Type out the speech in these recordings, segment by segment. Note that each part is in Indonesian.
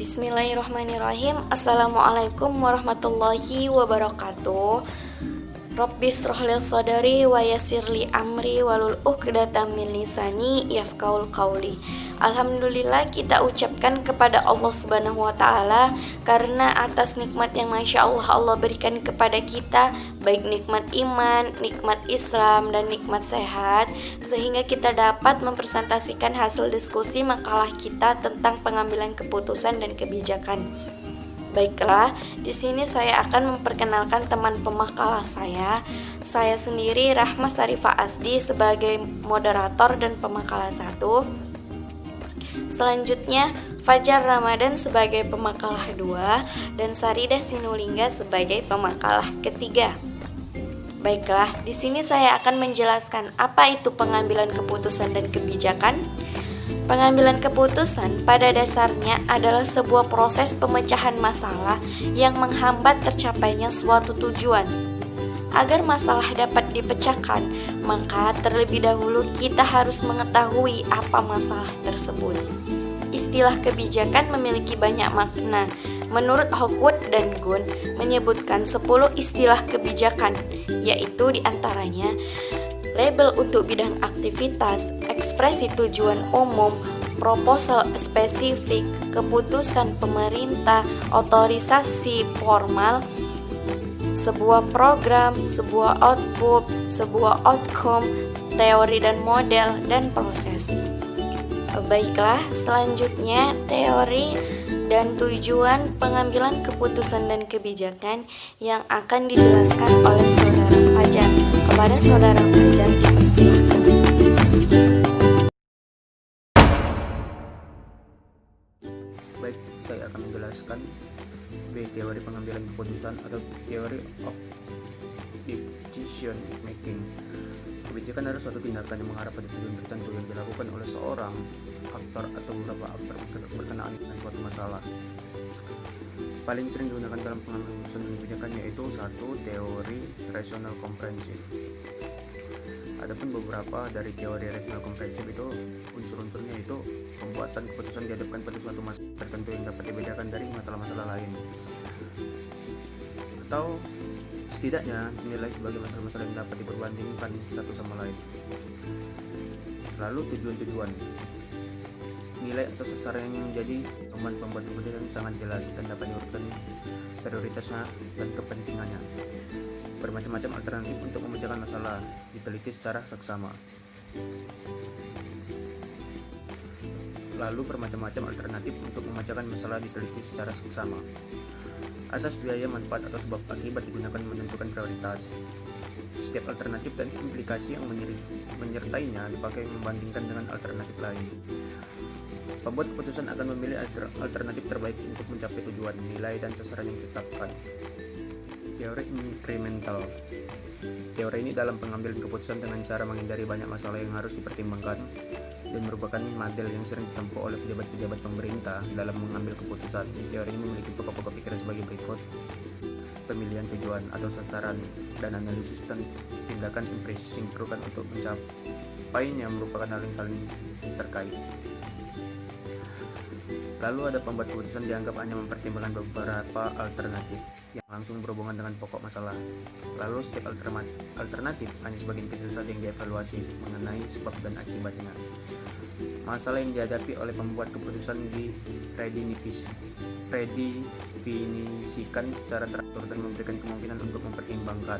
Bismillahirrahmanirrahim. Assalamualaikum warahmatullahi wabarakatuh. Rabbis rohlil sadari wa yassirli amri walul uqdatam min lisani yafqahul qauli. Alhamdulillah kita ucapkan kepada Allah Subhanahu wa taala karena atas nikmat yang Masya Allah berikan kepada kita, baik nikmat iman, nikmat Islam dan nikmat sehat, sehingga kita dapat mempresentasikan hasil diskusi makalah kita tentang pengambilan keputusan dan kebijakan. Baiklah, di sini saya akan memperkenalkan teman pemakalah saya. Saya sendiri Rahma Sarifah Asdi sebagai moderator dan pemakalah 1. Selanjutnya Fajar Ramadan sebagai pemakalah 2 dan Saridah Sinulingga sebagai pemakalah ketiga. Baiklah, di sini saya akan menjelaskan apa itu pengambilan keputusan dan kebijakan. Pengambilan keputusan pada dasarnya adalah sebuah proses pemecahan masalah yang menghambat tercapainya suatu tujuan. Agar masalah dapat dipecahkan, maka terlebih dahulu kita harus mengetahui apa masalah tersebut. Istilah kebijakan memiliki banyak makna. Menurut Hawkwood dan Gunn menyebutkan 10 istilah kebijakan, yaitu diantaranya label untuk bidang aktivitas, ekspresi tujuan umum, proposal spesifik, keputusan pemerintah, otorisasi formal, sebuah program, sebuah output, sebuah outcome, teori dan model, dan proses. Baiklah, selanjutnya teori dan tujuan pengambilan keputusan dan kebijakan yang akan dijelaskan oleh Saudara Fajar. Kepada Saudara Fajar dipersilakan. Baik, saya akan menjelaskan teori pengambilan keputusan atau teori of decision making. Kebijakan adalah suatu tindakan yang mengarah pada tujuan tertentu yang dilakukan oleh seorang aktor atau beberapa aktor berkenaan dengan suatu masalah. Paling sering digunakan dalam pengambilan keputusan dan kebijakan yaitu 1. Teori rational comprehensive. Adapun beberapa dari teori rational comprehensive itu unsur-unsurnya itu pembuatan keputusan dihadapkan pada suatu masalah tertentu yang dapat dibedakan dari masalah-masalah lain, atau setidaknya dinilai sebagai masalah-masalah yang dapat diperbandingkan satu sama lain. Lalu tujuan-tujuan, nilai atau sasaran yang menjadi teman pembuat keputusan sangat jelas dan dapat diurutkan prioritasnya dan kepentingannya. Bermacam-macam alternatif untuk memecahkan masalah diteliti secara seksama. Lalu bermacam-macam alternatif untuk memecahkan masalah diteliti secara seksama. Asas biaya, manfaat atau sebab akibat digunakan menentukan prioritas. Setiap alternatif dan implikasi yang menyertainya dipakai membandingkan dengan alternatif lain. Pembuat keputusan akan memilih alternatif terbaik untuk mencapai tujuan, nilai, dan sasaran yang ditetapkan. Teori incremental. Teori ini dalam pengambilan keputusan dengan cara menghindari banyak masalah yang harus dipertimbangkan dan merupakan model yang sering ditempuh oleh pejabat-pejabat pemerintah dalam mengambil keputusan. Teori ini memiliki pokok-pokok pikiran sebagai berikut: pemilihan tujuan atau sasaran dan analisis dan tindakan impresi yang diperlukan untuk mencapainya merupakan hal yang saling terkait. Lalu ada pembuat keputusan dianggap hanya mempertimbangkan beberapa alternatif yang langsung berhubungan dengan pokok masalah. Lalu setiap alternatif hanya sebagian kecil saja yang dievaluasi mengenai sebab dan akibatnya. Masalah yang dihadapi oleh pembuat keputusan didefinisikan secara teratur dan memberikan kemungkinan untuk mempertimbangkan.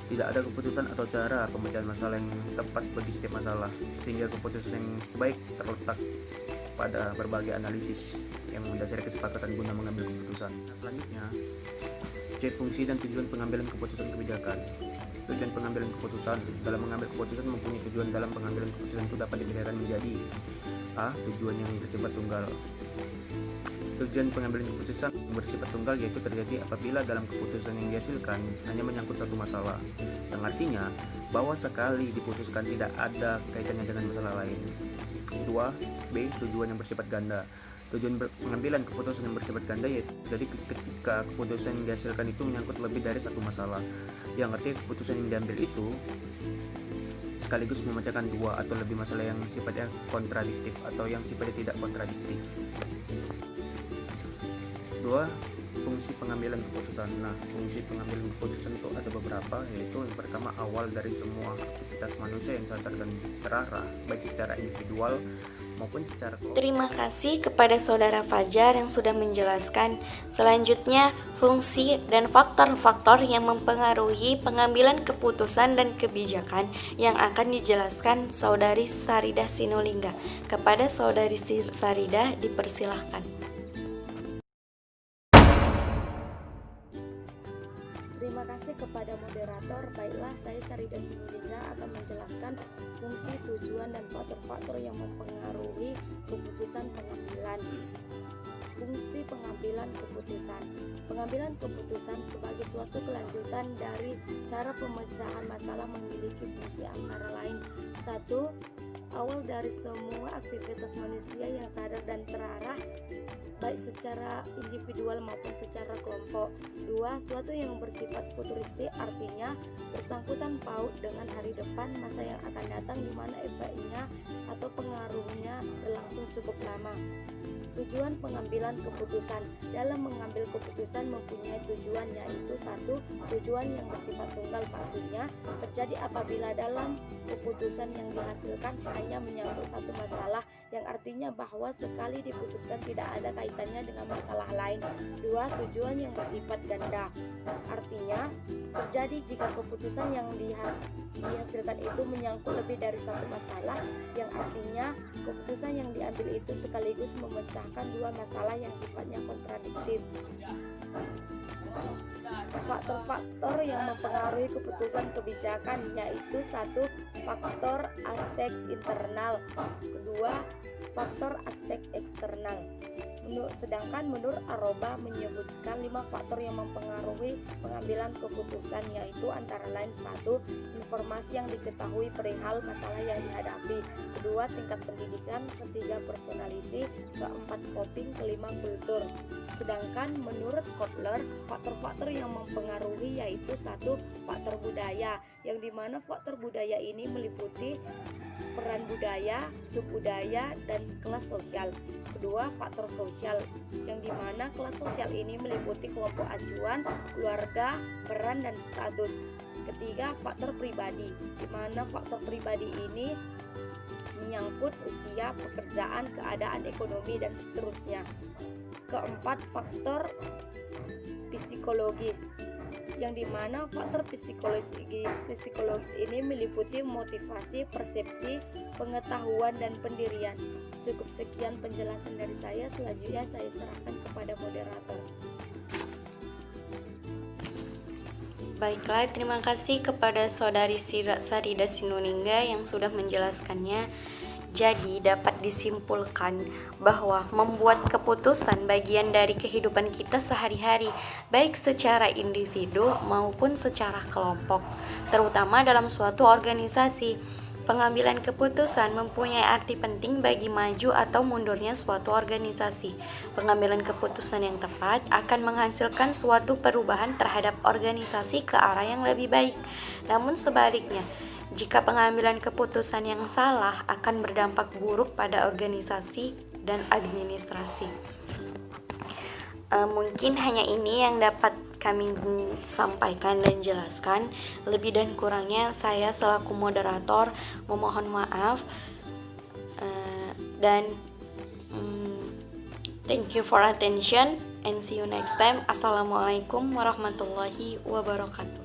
Tidak ada keputusan atau cara pemecahan masalah yang tepat bagi setiap masalah, sehingga keputusan yang baik terletak pada berbagai analisis yang mendasari kesepakatan guna mengambil keputusan. Selanjutnya, fungsi dan tujuan pengambilan keputusan kebijakan. Tujuan pengambilan keputusan. Dalam mengambil keputusan mempunyai tujuan. Dalam pengambilan keputusan itu dapat dibedakan menjadi A. Tujuan yang bersifat tunggal. Tujuan pengambilan keputusan bersifat tunggal yaitu terjadi apabila dalam keputusan yang dihasilkan hanya menyangkut satu masalah, yang artinya bahwa sekali diputuskan tidak ada kaitannya dengan masalah lain. 2. B. Tujuan yang bersifat ganda. Tujuan pengambilan keputusan yang bersifat ganda yaitu jadi ketika keputusan yang dihasilkan itu menyangkut lebih dari satu masalah, yang artinya keputusan yang diambil itu sekaligus memecahkan dua atau lebih masalah yang sifatnya kontradiktif atau yang sifatnya tidak kontradiktif. Dua, fungsi pengambilan keputusan. Nah, fungsi pengambilan keputusan itu ada beberapa, yaitu yang pertama, awal dari semua aktivitas manusia yang sadar dan terarah, baik secara individual maupun secara kelompok. Terima kasih kepada Saudara Fajar yang sudah menjelaskan. Selanjutnya, fungsi dan faktor-faktor yang mempengaruhi pengambilan keputusan dan kebijakan yang akan dijelaskan Saudari Saridah Sinulinga. Kepada Saudari Saridah dipersilahkan. Terima kasih kepada moderator. Baiklah, saya Saridah Sinulinga akan menjelaskan fungsi, tujuan, dan faktor-faktor yang mempengaruhi keputusan pengambilan. Fungsi pengambilan keputusan. Pengambilan keputusan sebagai suatu kelanjutan dari cara pemecahan masalah memiliki fungsi antara lain: 1. Awal dari semua aktivitas manusia yang sadar dan terarah, baik secara individual maupun secara kelompok. 2. Suatu yang bersifat futuristik, artinya bersangkutan paut dengan hari depan, masa yang akan datang, di mana efeknya atau pengaruhnya berlangsung cukup lama. Tujuan pengambilan keputusan. Dalam mengambil keputusan mempunyai tujuan, yaitu 1. Tujuan yang bersifat tunggal, pastinya terjadi apabila dalam keputusan yang dihasilkan hanya menyangkut satu masalah, yang artinya bahwa sekali diputuskan tidak ada kaitannya dengan masalah lain. 2. Tujuan yang bersifat ganda, artinya terjadi jika keputusan yang dihasilkan itu menyangkut lebih dari satu masalah, yang artinya keputusan yang diambil itu sekaligus memecahkan dua masalah yang sifatnya kontradiktif. Faktor-faktor yang mempengaruhi keputusan kebijakan, yaitu 1. Faktor aspek internal, 2. Faktor aspek eksternal. Sedangkan menurut Aroba menyebutkan 5 faktor yang mempengaruhi pengambilan keputusan, yaitu antara lain: 1. Informasi yang diketahui perihal masalah yang dihadapi, 2. Tingkat pendidikan, 3. Personality, 4. coping, 5. kultur. Sedangkan menurut Kotler, faktor-faktor yang mempengaruhi yaitu 1. Faktor budaya, yang dimana faktor budaya ini meliputi peran budaya, subbudaya, dan kelas sosial. Kedua, faktor sosial, yang dimana kelas sosial ini meliputi kelompok acuan, keluarga, peran, dan status. Ketiga, faktor pribadi, dimana faktor pribadi ini menyangkut usia, pekerjaan, keadaan ekonomi, dan seterusnya. Keempat, faktor psikologis, yang dimana faktor psikologis ini meliputi motivasi, persepsi, pengetahuan, dan pendirian. Cukup sekian penjelasan dari saya. Selanjutnya saya serahkan kepada moderator. Baiklah, terima kasih kepada Saudari Saridah Sinulinga yang sudah menjelaskannya. Jadi dapat disimpulkan bahwa membuat keputusan bagian dari kehidupan kita sehari-hari, baik secara individu maupun secara kelompok, terutama dalam suatu organisasi. Pengambilan keputusan mempunyai arti penting bagi maju atau mundurnya suatu organisasi. Pengambilan keputusan yang tepat akan menghasilkan suatu perubahan terhadap organisasi ke arah yang lebih baik. Namun sebaliknya, jika pengambilan keputusan yang salah akan berdampak buruk pada organisasi dan administrasi. Mungkin hanya ini yang dapat kami sampaikan dan jelaskan. Lebih dan kurangnya saya selaku moderator memohon maaf. Dan thank you for attention and see you next time. Assalamualaikum warahmatullahi wabarakatuh.